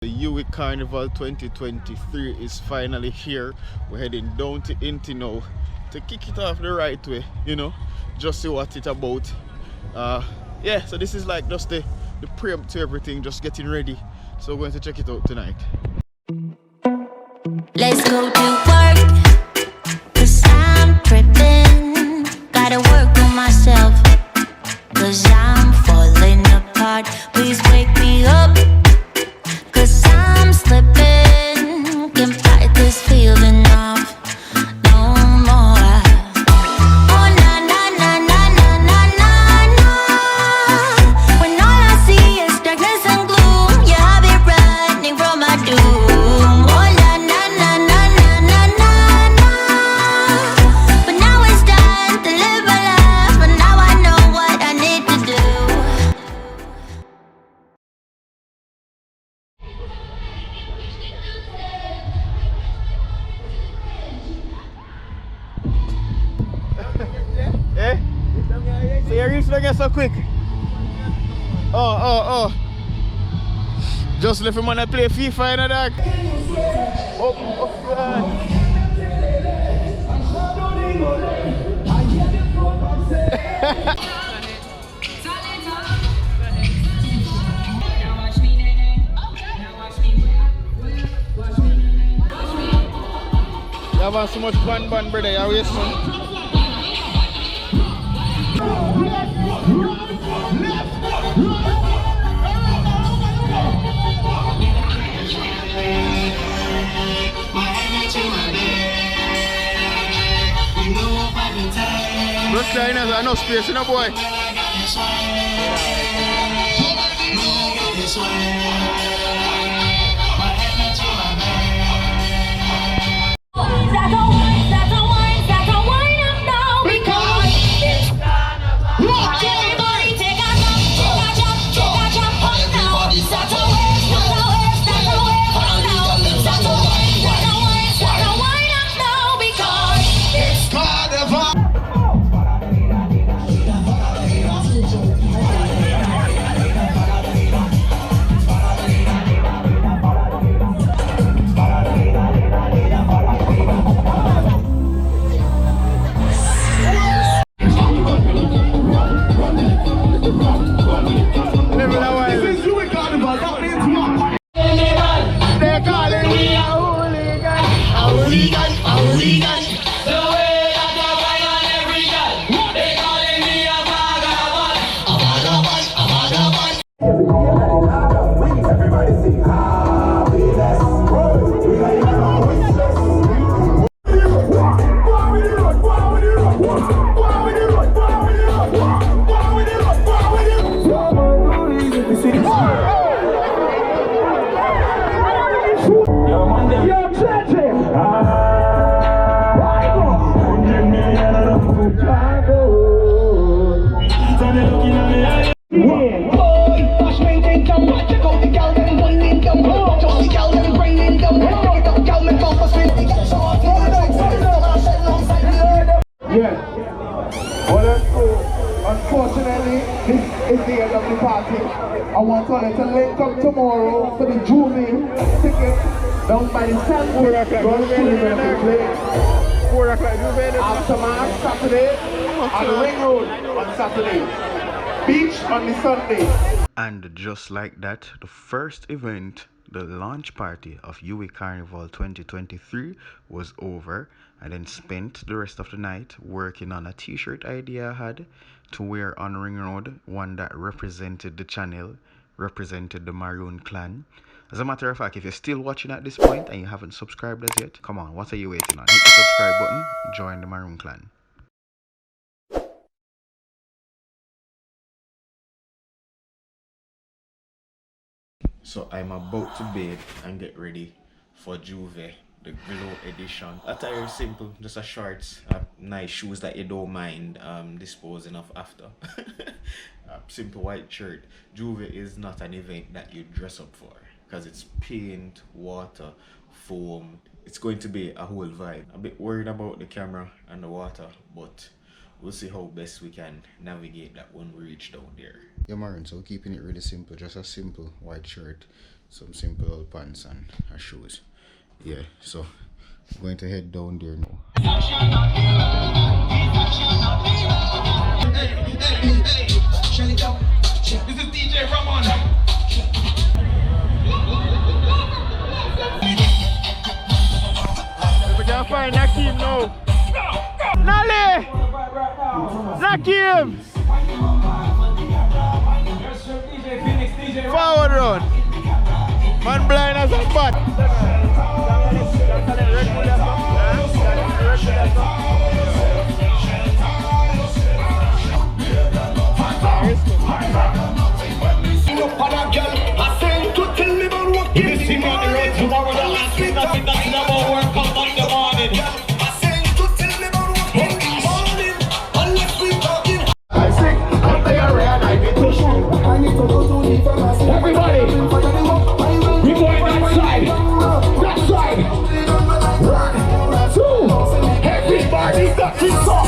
The UWI Carnival 2023 is finally here. We're heading down to Inti now to kick it off the right way, you know, just see what it's about. Yeah, so this is like just the preempt to everything, just getting ready. So we're going to check it out tonight. Let's go to work, 'cause I'm tripping. Gotta work on myself, 'cause I'm falling apart. Please wake me up, 'cause I'm slipping. Can't fight this feeling off no more. Oh na na na na na na na na. When all I see is darkness and gloom, yeah, I'll be running from my doom. Oh na na na na na na na na. But now it's time to live my life, and now I know what I need to do. Eh? So you reached again so quick? Oh. Just left him on to play FIFA in the dark. You have so much fun, brother. You waste money. Look, there's no space in a boy. Unfortunately, this is the end of the party. I want all to link up tomorrow for the Jouvert ticket down by the sandwich. Going to the play. 4 o'clock, Jouvert. Aftermath Saturday, on the Ring Road on Saturday. Beach on the Sunday. And just like that, the first event, the launch party of UWI Carnival 2023 was over. I then spent the rest of the night working on a t-shirt idea I had to wear on Ring Road, one that represented the channel, represented the Maroon clan. As a matter of fact, if you're still watching at this point and you haven't subscribed as yet, come on, what are you waiting on? Hit the subscribe button, join the Maroon clan. So I'm about to bed and get ready for Jouvert, the Glow edition. Attire is simple, just a shorts, nice shoes that you don't mind disposing of after. A simple white shirt. Jouvert is not an event that you dress up for, because it's paint, water, foam. It's going to be a whole vibe. A bit worried about the camera and the water, but we'll see how best we can navigate that when we reach down there. Yeah, Maroon, so keeping it really simple, just a simple white shirt, some simple old pants and shoes. Yeah, so I'm going to head down there now. This is DJ Ramon. We can find Nakeem now. Nally! Nakeem! Forward run. Man blind as a bat. Everybody, we're going that side. That side. 1, 2. Everybody got this song.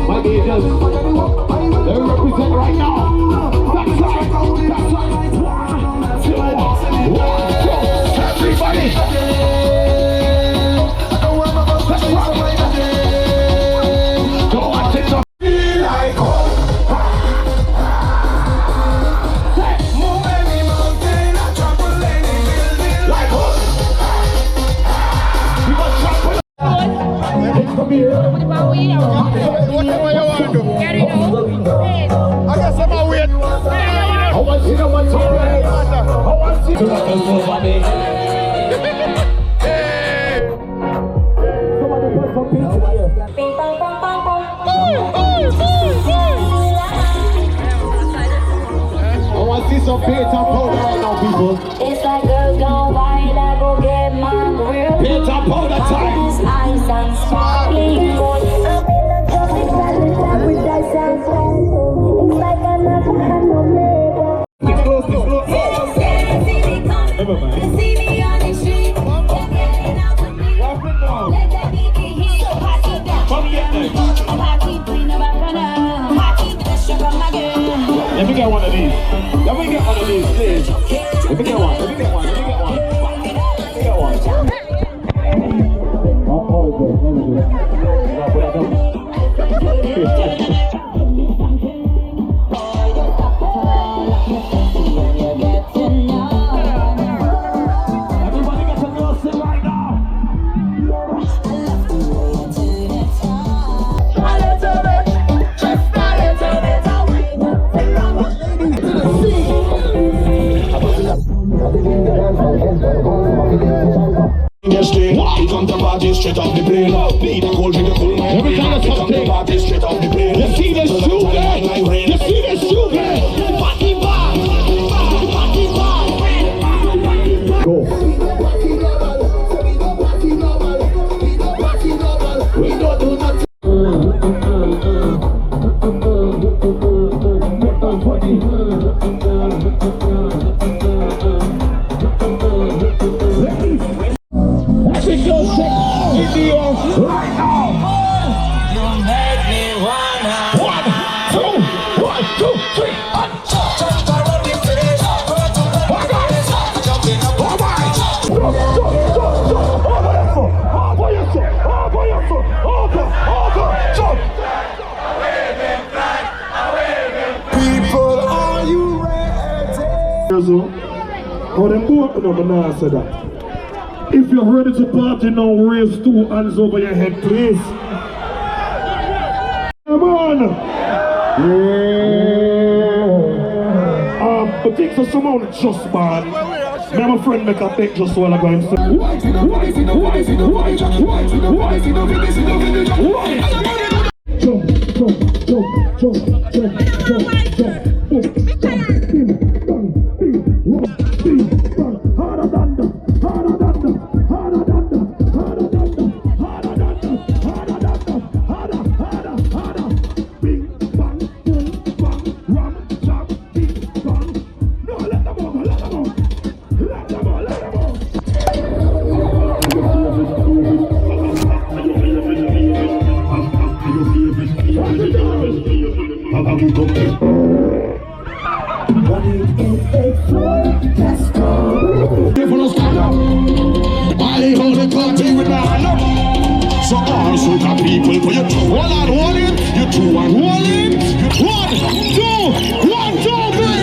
My angels, they represent right now. That side, that side. 1, 2, 1, 2. Everybody. Go on, take the feel like home. Move any mountain, trample any building like home. You must trample. Come here. Whatever you want to do. I guess I'm a wait. I want to know what's alright. I want to know what's alright. Somebody put some pizza here. I want to see some paint and powder right now, people. It's like girls gone wild, I go get my grill. Paint and powder time. Ice and sparkling gold. I'm in a traffic light with that sound. It's like I'm not a It's close, it's close. They see me on the street. They're getting out with me. Let that beat be hit. So pass it down. Come here. I'm happy, clean up my corner. I'm happy, the sugar my girl. Let me get one of these. Let me get one of these, please. Let me get one. Let me get one. Let me get one. Let me get one. Oh, good. Let me do it. Everybody get a girl sing right now. We come to party straight off the plane. Need a cold drink, a cool man. Every time we come to party straight off the plane. You see this Jouvert? You see this Jouvert? Party bar, party bar. Go. We don't do nothing. Right now. You make me wanna. 1, 2, 1, 2, 3. People, are you ready? How them go up and I'm gonna answer that. If you're ready to party now, raise 2 hands over your head, please. Come on! Yeah! But take for some out just man. Me and my friend make a bet just while I go inside. Jump, jump, jump, jump, jump, jump, jump. Harder than the, harder than the, harder than the, harder than the, harder than the, harder than the, harder, harder, harder. Bing, bang, boom, bang, ram, jam, bing, bang, back it up. 1884, let's go. If you don't stand up, I hold the party with my hand up. So all soca people, put your two one and hold it, you two and hold it. 1, 2, 1, 2, 3,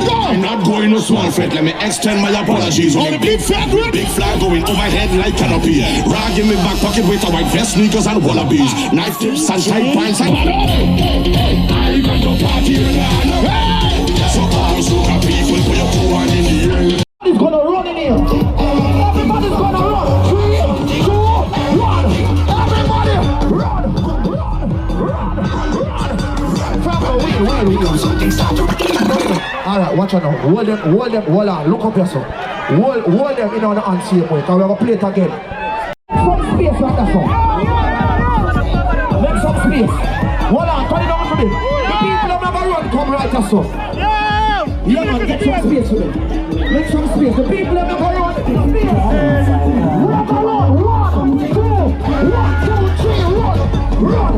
go. I'm not going to small fret, let me extend my apologies. On the big fat with big flag going overhead like canopy. Rag in my back pocket with a white vest, sneakers and wallabies. Knife tips and tight pants and I got the party with my hand up. So all soca people, put your two hand in the air. Everybody's gonna run in here. Everybody's gonna run. 3, 2, 1. Everybody run. Alright, watch out now. Hold on. Look up yourself. Hold them in on the unsafe way. Because we're gonna play it again. Some space right there, son. Make some space. Hold on, turn it down for them. The people that never run come right there, son. Yeah, man, get some space for them. Make some space. The people that never run. Run. 2, 1, 2, 3, run.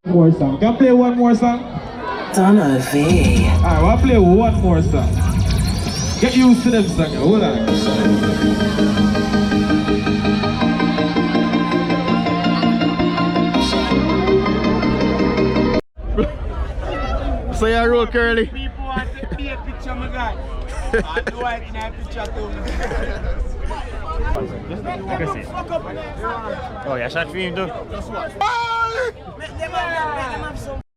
More song. Can I play one more song? Donna V. Alright, I'll play one more song. Get used to them songs. Hold on. So you roll curly. People want to be a picture of my guy. I do it in a picture too. Oh, yeah, shot film too.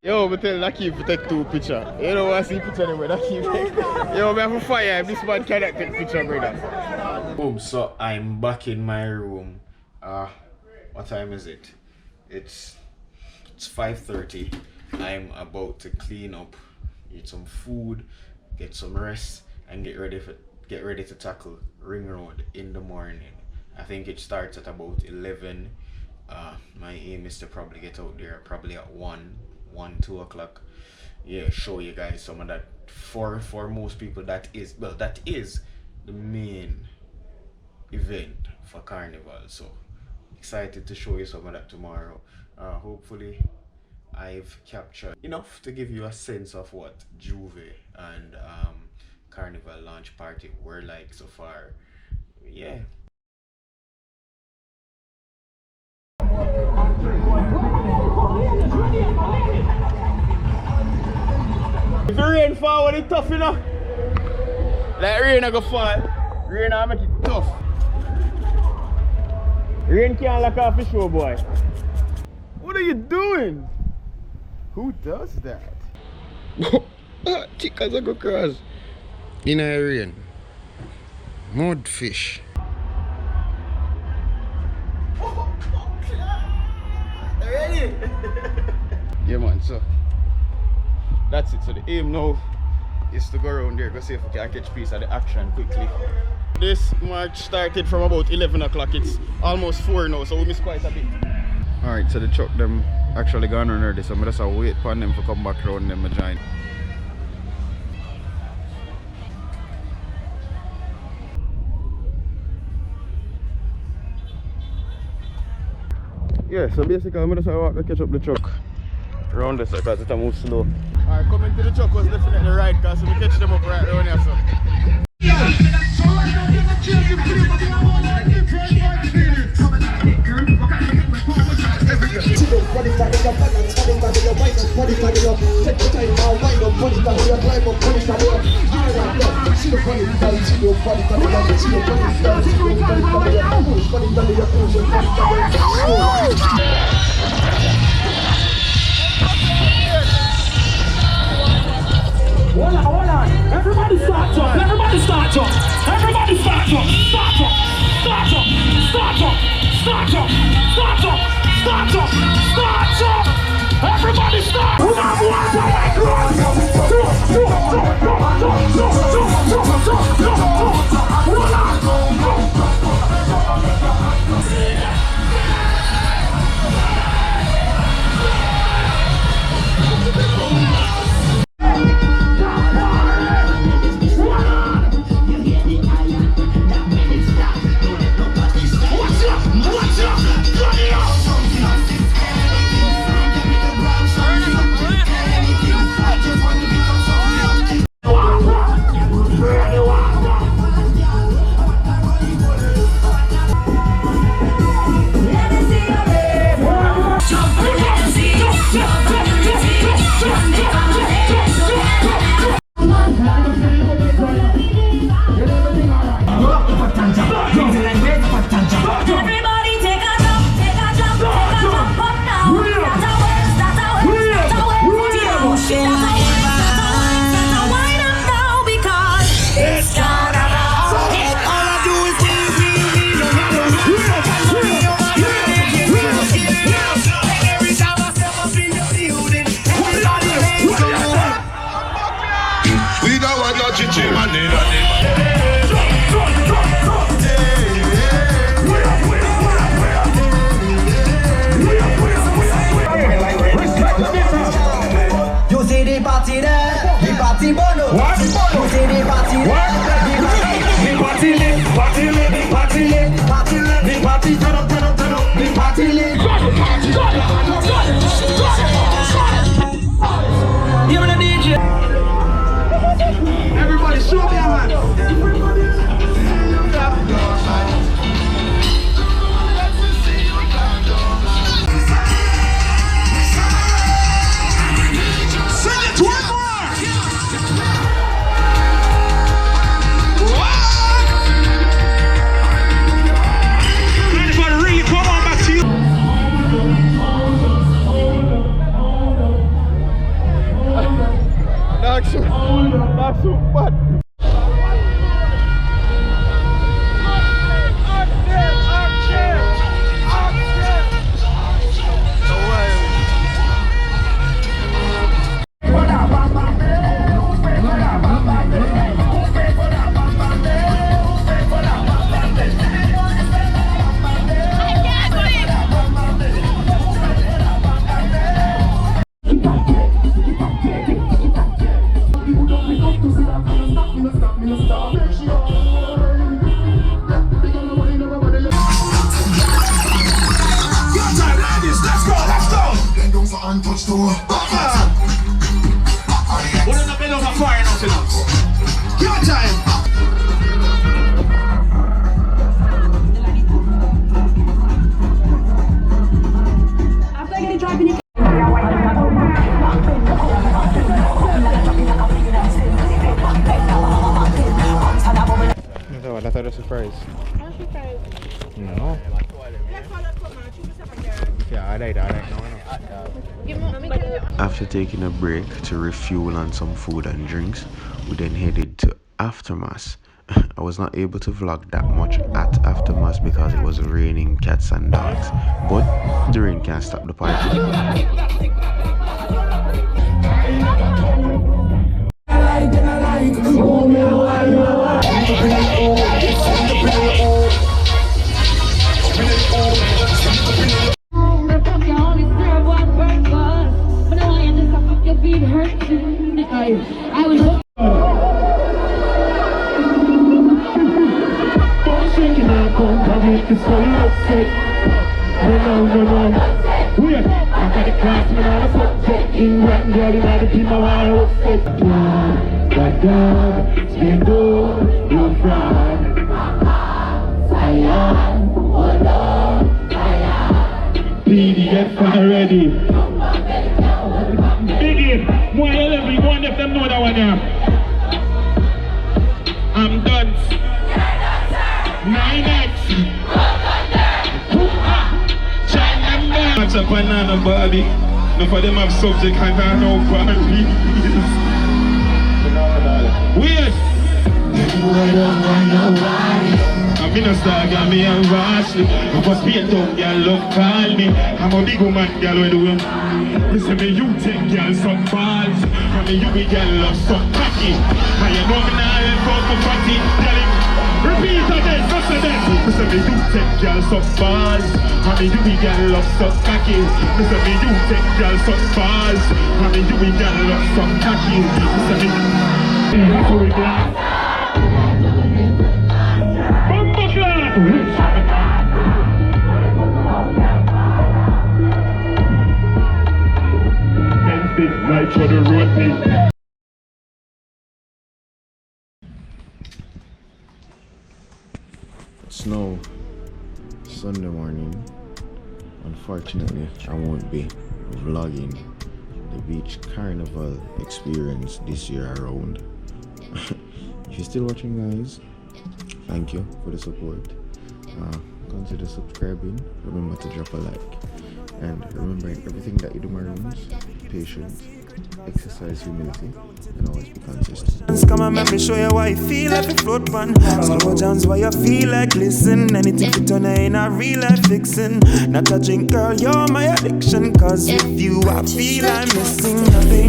Yo, but tell Lakeem to take 2 pictures. You don't want to see picture anyway, Lakeem. Yo, we have a fire. This man cannot take picture, brother. Boom, so I'm back in my room. What time is it? It's 5:30. I'm about to clean up, eat some food, get some rest, and get ready to tackle Ring Road in the morning. I think it starts at about 11. My aim is to probably get out there probably at 2 o'clock. Yeah, show you guys some of that. For most people, that is the main event for Carnival. So excited to show you some of that tomorrow. Hopefully I've captured enough to give you a sense of what Jouvert and Carnival launch party were like so far. Yeah. If the rain fall, it's tough, you know. Like rain I go fall, rain I make it tough. Rain can't lock off the show, boy. What are you doing? Who does that? Chicas are go cross in a rain. Mudfish. Ready? Yeah, man. So that's it. So the aim now is to go around there, go see if we can catch piece of the action quickly. This march started from about 11 o'clock. It's almost 4 now, so we missed quite a bit. Alright, so the truck them actually gone on early, so I'm just wait for them to come back around them and join. Yeah, so basically I'm just walk to catch up the truck around this because it moves slow. Alright, coming to the truck was definitely right because we catch them up right around here. So. Hold on. Everybody start up. Everybody start up. Everybody start up. Start up. Start up. Start up. Start up. Start up. Start up. Start up. Everybody start. We have one like too bad. That's a surprise. No. Yeah, I like no. After taking a break to refuel on some food and drinks, we then headed to Aftermath. I was not able to vlog that much at Aftermath because it was raining cats and dogs, but the rain can't stop the party. Get ready. Biggie, why you let me go and let them know that one there? I'm done. 9X. That's a banana Barbie. No for them have subject and I know Barbie. Weird. I'm in a star, got me and Ashley. I was being tough, girl, love call me. I'm a big woman, girl, with the way. Listen me, you take girl some balls. I mean, you be girl love some cocky. And you know me now, I'm for fatty. Repeat again, just again. Listen me, you take girl some balls. I mean, you be girl love some cocky. Listen me, you take girl some balls. I mean, you be girl love some cocky. Listen me, that's what we got. Right for the road, It's now Sunday morning. Unfortunately, I won't be vlogging the Beach Carnival experience this year around. If you're still watching, guys, thank you for the support. Consider subscribing. Remember to drop a like. And remember, in everything that you do, Maroons, patience, exercise humility, and always be consistent. Come and let me show you why you feel like a float man. Slow Johns, why you feel like listen. Anything to turn in a real life fixin'. Not a drink, girl, you're my addiction. Cause with you I feel I'm missing nothing.